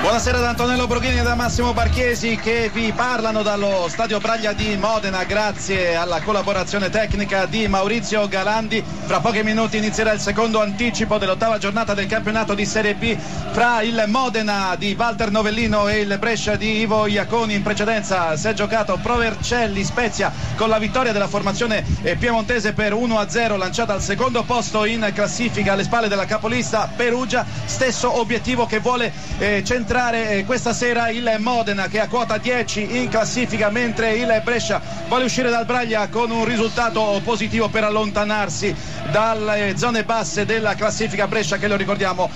Buonasera da Antonello Broghini e da Massimo Barchiesi che vi parlano dallo Stadio Braglia di Modena, grazie alla collaborazione tecnica di Maurizio Galandi. Fra pochi minuti inizierà il secondo anticipo dell'8ª giornata del campionato di Serie B fra il Modena di Walter Novellino e il Brescia di Ivo Iaconi. In precedenza si è giocato Pro Vercelli Spezia con la vittoria della formazione piemontese per 1-0, lanciata al secondo posto in classifica alle spalle della capolista Perugia. Stesso obiettivo che vuole centrare questa sera il Modena, che ha quota 10 in classifica, mentre il Brescia vuole uscire dal Braglia con un risultato positivo per allontanarsi dalle zone basse della classifica. Brescia, che lo ricordiamo,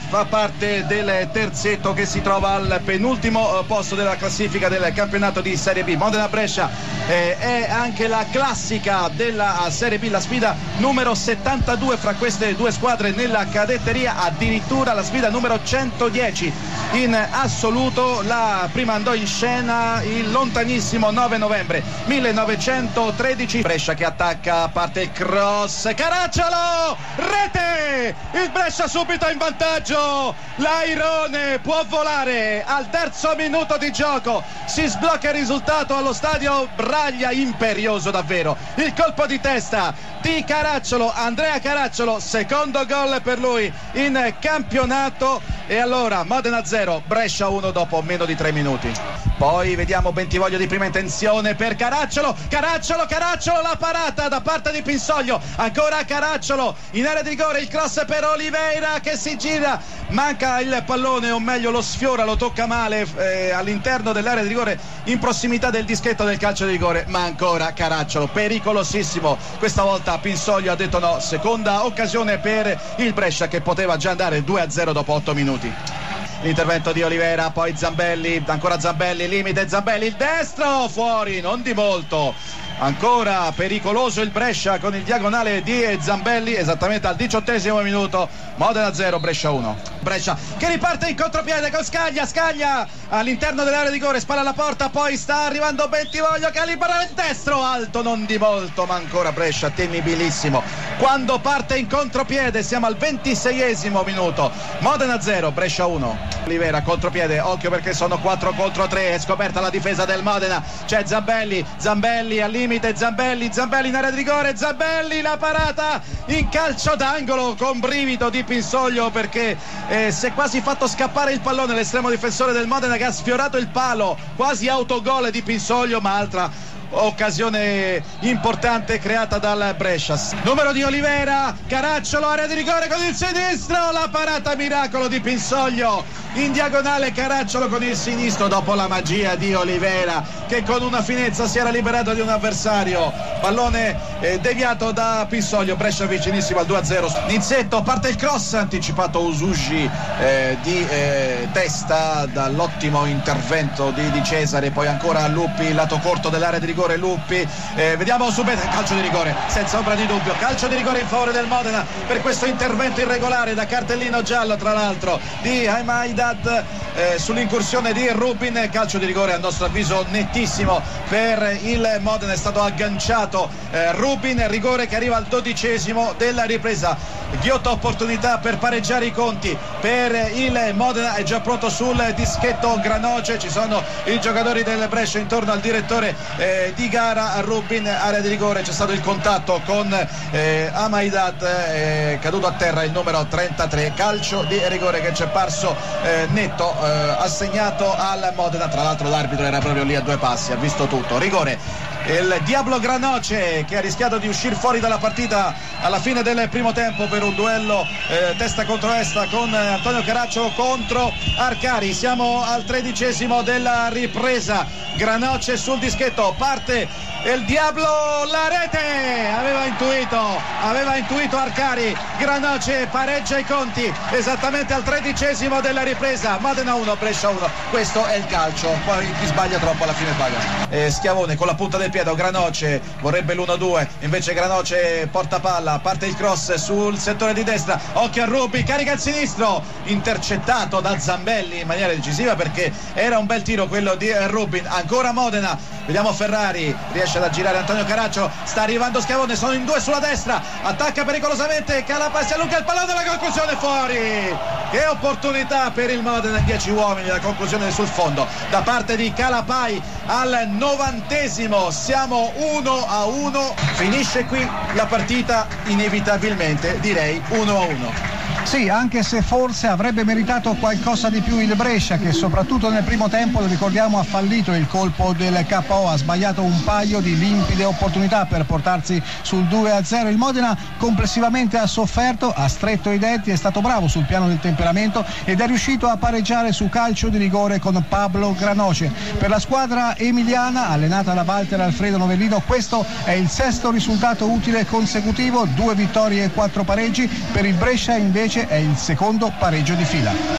fa parte del terzetto che si trova al penultimo posto della classifica del campionato di Serie B. Modena-Brescia è anche la classica della Serie B, la sfida numero 72 fra queste due squadre nella cadetteria, addirittura la sfida numero 110 in assoluto. La prima andò in scena il lontanissimo 9 novembre 1913. Brescia che attacca, parte il cross, Caracciolo, rete, il Brescia subito in vantaggio, l'Airone può volare al terzo minuto di gioco, si sblocca il risultato allo stadio Braglia, imperioso davvero il colpo di testa di Caracciolo, Andrea Caracciolo, secondo gol per lui in campionato. E allora Modena 0, Brescia 1 dopo meno di 3 minuti. Poi vediamo Bentivoglio di prima intenzione per Caracciolo, la parata da parte di Pinsoglio, ancora Caracciolo in area di rigore, il cross per Oliveira che si gira, manca il pallone, o meglio lo sfiora, lo tocca male all'interno dell'area di rigore in prossimità del dischetto del calcio di rigore, ma ancora Caracciolo, pericolosissimo. Questa volta Pinsoglio ha detto no, seconda occasione per il Brescia che poteva già andare 2-0 dopo 8 minuti. L'intervento di Oliveira, poi Zambelli, ancora Zambelli, limite Zambelli, il destro, fuori, non di molto. Ancora pericoloso il Brescia con il diagonale di Zambelli, esattamente al 18° minuto. Modena 0, Brescia 1. Brescia che riparte in contropiede con Scaglia all'interno dell'area di rigore, spalla alla porta, poi sta arrivando Bentivoglio, calibra il destro, alto, non di molto, ma ancora Brescia temibilissimo quando parte in contropiede. Siamo al 26° minuto. Modena 0, Brescia 1. Oliveira contropiede, occhio perché sono 4 contro 3, è scoperta la difesa del Modena, c'è Zambelli al limite, Zambelli in area di rigore, Zambelli, la parata in calcio d'angolo con brivido di Pinsoglio perché si è quasi fatto scappare il pallone l'estremo difensore del Modena, che ha sfiorato il palo, quasi autogol di Pinsoglio, ma altra occasione importante creata dal Brescia. Numero di Oliveira, Caracciolo, area di rigore con il sinistro, la parata miracolo di Pinsoglio in diagonale, Caracciolo con il sinistro dopo la magia di Oliveira che con una finezza si era liberato di un avversario, pallone deviato da Pinsoglio. Brescia vicinissimo al 2-0. Ninzetto, parte il cross, anticipato Usugi di testa dall'ottimo intervento di Cesare, poi ancora Luppi, lato corto dell'area di rigore, Luppi, vediamo subito calcio di rigore, senza ombra di dubbio, calcio di rigore in favore del Modena per questo intervento irregolare da cartellino giallo tra l'altro di Haimaidad sull'incursione di Rubin. Calcio di rigore a nostro avviso nettissimo per il Modena, è stato agganciato Rubin, rigore che arriva al 12° della ripresa. Ghiotta opportunità per pareggiare i conti per il Modena, è già pronto sul dischetto Granoce, ci sono i giocatori del Brescia intorno al direttore di gara. Rubin, area di rigore, c'è stato il contatto con Haimaidad, caduto a terra il numero 33, calcio di rigore che ci è parso netto, assegnato al Modena. Tra l'altro l'arbitro era proprio lì a 2 passi, ha visto tutto. Rigore. Il Diablo Granoce che ha rischiato di uscire fuori dalla partita alla fine del primo tempo per un duello testa contro testa con Antonio Caracciolo contro Arcari. Siamo al 13° della ripresa. Granoce sul dischetto, parte il Diablo, la rete, aveva intuito Arcari, Granoce pareggia i conti esattamente al 13° della ripresa. Modena 1, Brescia 1, questo è il calcio, poi chi sbaglia troppo alla fine paga. Schiavone con la punta del piede, Granoce vorrebbe l'1-2, invece Granoce porta palla, parte il cross sul settore di destra, occhio a Rubi, carica il sinistro, intercettato da Zambelli in maniera decisiva perché era un bel tiro quello di Rubin. Ancora Modena, vediamo Ferrari, riesce ad aggirare Antonio Caracciolo, sta arrivando Schiavone, sono in 2 sulla destra, attacca pericolosamente, Calapà si allunga il pallone, la conclusione fuori, che opportunità per il Modena, 10 uomini, la conclusione sul fondo da parte di Calapai al 90°. Siamo 1-1, finisce qui la partita inevitabilmente, direi 1-1. Sì, anche se forse avrebbe meritato qualcosa di più il Brescia, che soprattutto nel primo tempo, lo ricordiamo, ha fallito il colpo del KO, ha sbagliato un paio di limpide opportunità per portarsi sul 2-0. Il Modena complessivamente ha sofferto, ha stretto i denti, è stato bravo sul piano del temperamento ed è riuscito a pareggiare su calcio di rigore con Pablo Granoce. Per la squadra emiliana, allenata da Walter Alfredo Novellino, questo è il 6° risultato utile consecutivo, 2 vittorie e 4 pareggi. Per il Brescia invece è il 2° pareggio di fila.